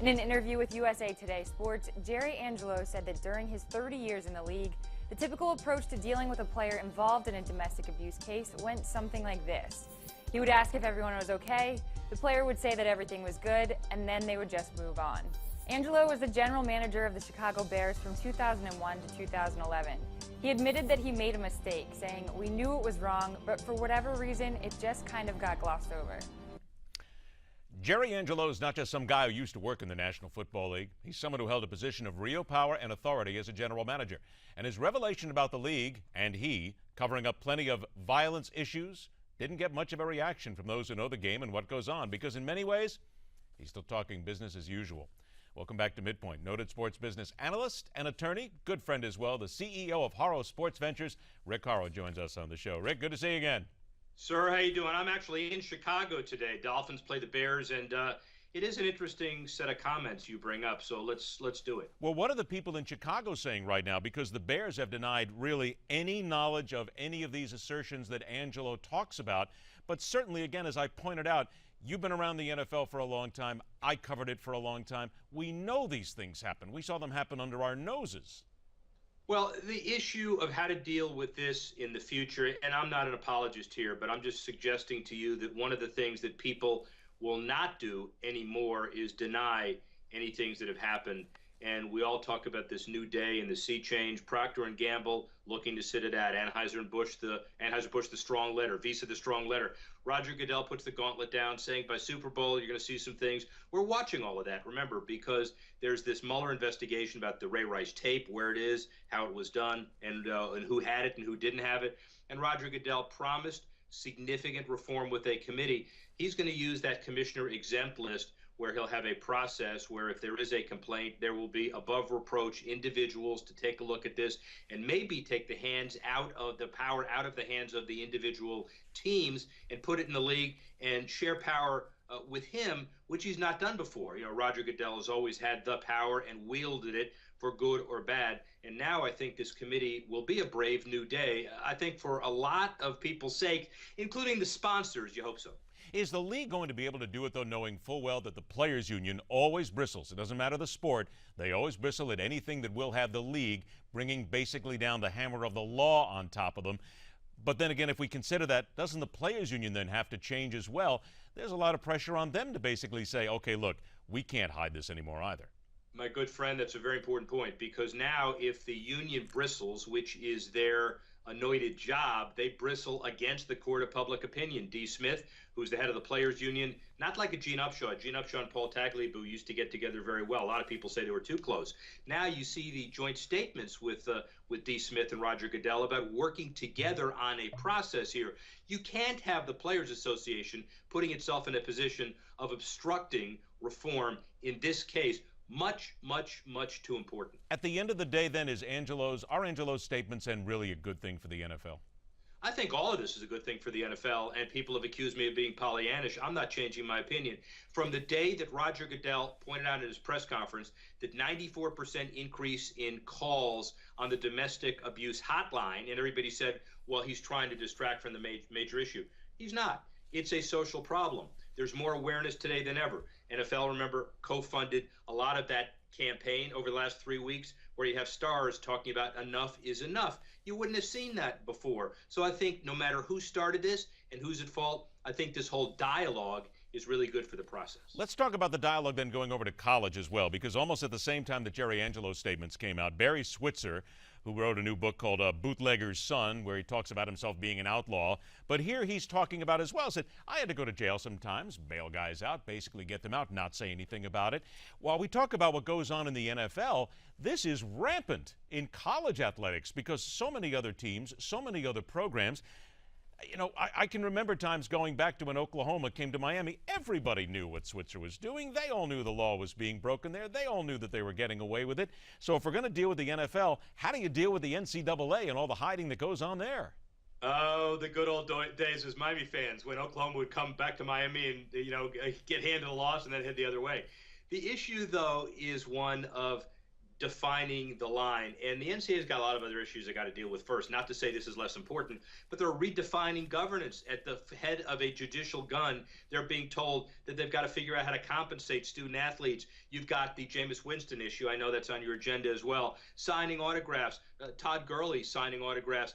In an interview with USA Today Sports, Jerry Angelo said that during his 30 years in the league, the typical approach to dealing with a player involved in a domestic abuse case went something like this. He would ask if everyone was okay, the player would say that everything was good, and then they would just move on. Angelo was the general manager of the Chicago Bears from 2001 to 2011. He admitted that he made a mistake, saying, "We knew it was wrong, but for whatever reason, it just kind of got glossed over." Jerry Angelo is not just some guy who used to work in the National Football League. He's someone who held a position of real power and authority as a general manager. And his revelation about the league, and he, covering up plenty of violence issues, didn't get much of a reaction from those who know the game and what goes on, because in many ways, he's still talking business as usual. Welcome back to Midpoint. Noted sports business analyst and attorney, good friend as well, the CEO of Horrow Sports Ventures, Rick Horrow, joins us on the show. Rick, good to see you again. Sir, how you doing? I'm actually in Chicago today. Dolphins play the Bears, and it is an interesting set of comments you bring up, so let's do it. Well, what are the people in Chicago saying right now? Because the Bears have denied really any knowledge of any of these assertions that Angelo talks about. But certainly, again, as I pointed out, you've been around the NFL for a long time. I covered it for a long time. We know these things happen. We saw them happen under our noses. Well, the issue of how to deal with this in the future, and I'm not an apologist here, but I'm just suggesting to you that one of the things that people will not do anymore is deny any things that have happened. And we all talk about this new day and the sea change. Procter & Gamble looking to sit it at. Anheuser-Busch the strong letter. Visa the strong letter. Roger Goodell puts the gauntlet down, saying by Super Bowl you're going to see some things. We're watching all of that, remember, because there's this Mueller investigation about the Ray Rice tape, where it is, how it was done, and who had it and who didn't have it. And Roger Goodell promised significant reform with a committee. He's going to use that commissioner exempt list, where he'll have a process where if there is a complaint, there will be above reproach individuals to take a look at this and maybe take the hands out of the power out of the hands of the individual teams and put it in the league and share power with him, which he's not done before. You know, Roger Goodell has always had the power and wielded it for good or bad. And now I think this committee will be a brave new day. I think for a lot of people's sake, including the sponsors, you hope so. Is the league going to be able to do it, though, knowing full well that the players' union always bristles? It doesn't matter the sport. They always bristle at anything that will have the league bringing basically down the hammer of the law on top of them. But then again, if we consider that, doesn't the players' union then have to change as well? There's a lot of pressure on them to basically say, okay, look, we can't hide this anymore either. My good friend, that's a very important point, because now if the union bristles, which is their anointed job, they bristle against the court of public opinion. D. Smith, who's the head of the players union, not like a Gene Upshaw. Gene Upshaw and Paul Tagliabue used to get together very well. A lot of people say they were too close. Now you see the joint statements with D. Smith and Roger Goodell about working together on a process here. You can't have the Players Association putting itself in a position of obstructing reform in this case. Much, much, much too important. At the end of the day, then, are Angelo's statements and really a good thing for the NFL? I think all of this is a good thing for the NFL, and people have accused me of being Pollyannish. I'm not changing my opinion. From the day that Roger Goodell pointed out in his press conference that 94% increase in calls on the domestic abuse hotline, and everybody said, well, he's trying to distract from the major issue. He's not. It's a social problem. There's more awareness today than ever. NFL, remember, co-funded a lot of that campaign over the last 3 weeks, where you have stars talking about enough is enough. You wouldn't have seen that before. So I think no matter who started this and who's at fault, I think this whole dialogue is really good for the process. Let's talk about the dialogue then going over to college as well, because almost at the same time that Jerry Angelo's statements came out, Barry Switzer, who wrote a new book called Bootlegger's Son, where he talks about himself being an outlaw. But here he's talking about as well, said, I had to go to jail sometimes, bail guys out, basically get them out, not say anything about it. While we talk about what goes on in the NFL, this is rampant in college athletics, because so many other teams, so many other programs, you know, I can remember times going back to when Oklahoma came to Miami. Everybody knew what Switzer was doing. They all knew the law was being broken there. They all knew that they were getting away with it. So if we're going to deal with the NFL, how do you deal with the NCAA and all the hiding that goes on there? Oh, the good old days as Miami fans, when Oklahoma would come back to Miami and, you know, get handed a loss and then head the other way. The issue, though, is one of defining the line. And the NCAA's got a lot of other issues they got to deal with first. Not to say this is less important, but they're redefining governance. At the head of a judicial gun, they're being told that they've got to figure out how to compensate student athletes. You've got the Jameis Winston issue. I know that's on your agenda as well. Signing autographs. Todd Gurley signing autographs.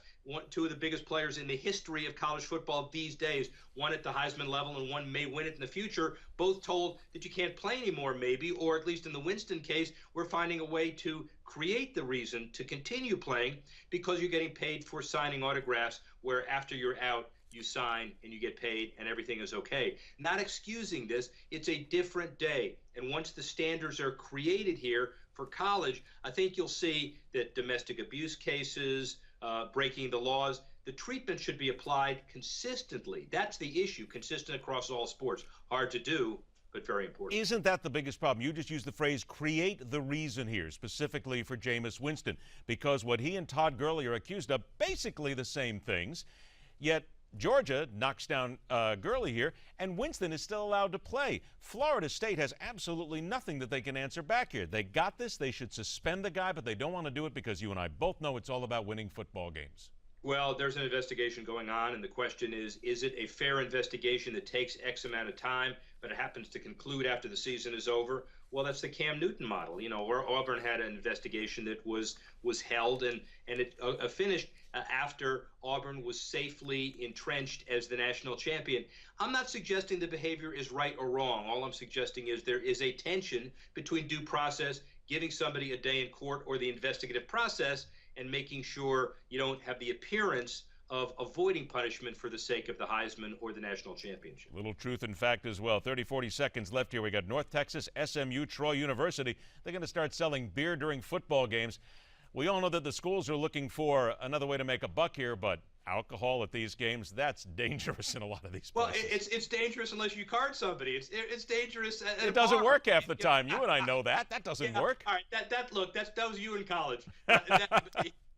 Two of the biggest players in the history of college football these days, one at the Heisman level and one may win it in the future, both told that you can't play anymore maybe, or at least in the Winston case, we're finding a way to create the reason to continue playing because you're getting paid for signing autographs, where after you're out, you sign and you get paid and everything is okay. Not excusing this, it's a different day. And once the standards are created here for college, I think you'll see that domestic abuse cases, breaking the laws, the treatment should be applied consistently. That's the issue, consistent across all sports. Hard to do, but very important. Isn't that the biggest problem? You just used the phrase create the reason here, specifically for Jameis Winston, because what he and Todd Gurley are accused of, basically the same things, yet Georgia knocks down Gurley here, and Winston is still allowed to play. Florida State has absolutely nothing that they can answer back here. They got this. They should suspend the guy, but they don't want to do it because you and I both know it's all about winning football games. Well, there's an investigation going on, and the question is it a fair investigation that takes X amount of time, but it happens to conclude after the season is over? Well, that's the Cam Newton model, where Auburn had an investigation that was held and it finished after Auburn was safely entrenched as the national champion. I'm not suggesting the behavior is right or wrong. All I'm suggesting is there is a tension between due process, giving somebody a day in court, or the investigative process, and making sure you don't have the appearance of avoiding punishment for the sake of the Heisman or the national championship. Little truth and fact as well. 40 seconds left here. We got North Texas, SMU, Troy University. They're going to start selling beer during football games. We all know that the schools are looking for another way to make a buck here, but alcohol at these games, that's dangerous in a lot of these places. Well, it's dangerous unless you card somebody. It's dangerous at it doesn't work half the time. You and I know that. That doesn't work. All right, that was you in college.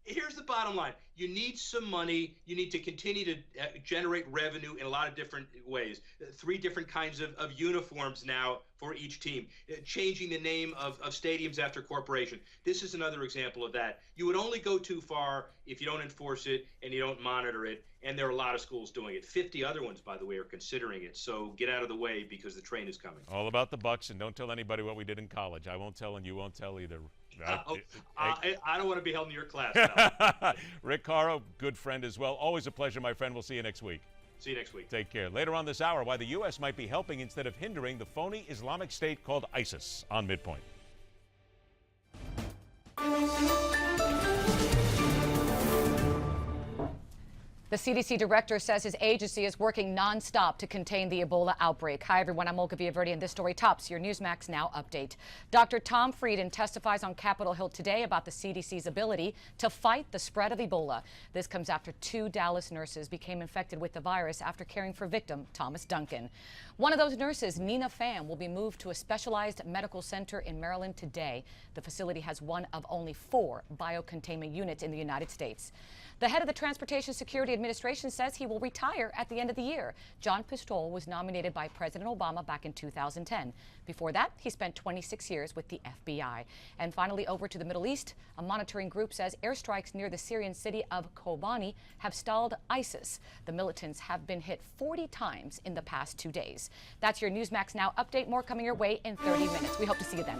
Here's the bottom line. You need some money. You need to continue to generate revenue in a lot of different ways. 3 different kinds of uniforms now for each team. Changing the name of stadiums after corporation. This is another example of that. You would only go too far if you don't enforce it and you don't monitor it. And there are a lot of schools doing it. 50 other ones, by the way, are considering it. So get out of the way because the train is coming. All about the Bucks, and don't tell anybody what we did in college. I won't tell, and you won't tell either. I don't want to be held in your class. No. Rick Horrow, good friend as well. Always a pleasure, my friend. We'll see you next week. See you next week. Take care. Later on this hour, why the U.S. might be helping instead of hindering the phony Islamic State called ISIS on Midpoint. The CDC director says his agency is working nonstop to contain the Ebola outbreak. Hi, everyone. I'm Olga Villaverde, and this story tops your Newsmax Now update. Dr. Tom Frieden testifies on Capitol Hill today about the CDC's ability to fight the spread of Ebola. This comes after 2 Dallas nurses became infected with the virus after caring for victim Thomas Duncan. One of those nurses, Nina Pham, will be moved to a specialized medical center in Maryland today. The facility has one of only 4 biocontainment units in the United States. The head of the Transportation Security Administration says he will retire at the end of the year. John Pistole was nominated by President Obama back in 2010. Before that, he spent 26 years with the FBI. And finally, over to the Middle East, a monitoring group says airstrikes near the Syrian city of Kobani have stalled ISIS. The militants have been hit 40 times in the past 2 days. That's your Newsmax Now update. More coming your way in 30 minutes. We hope to see you then.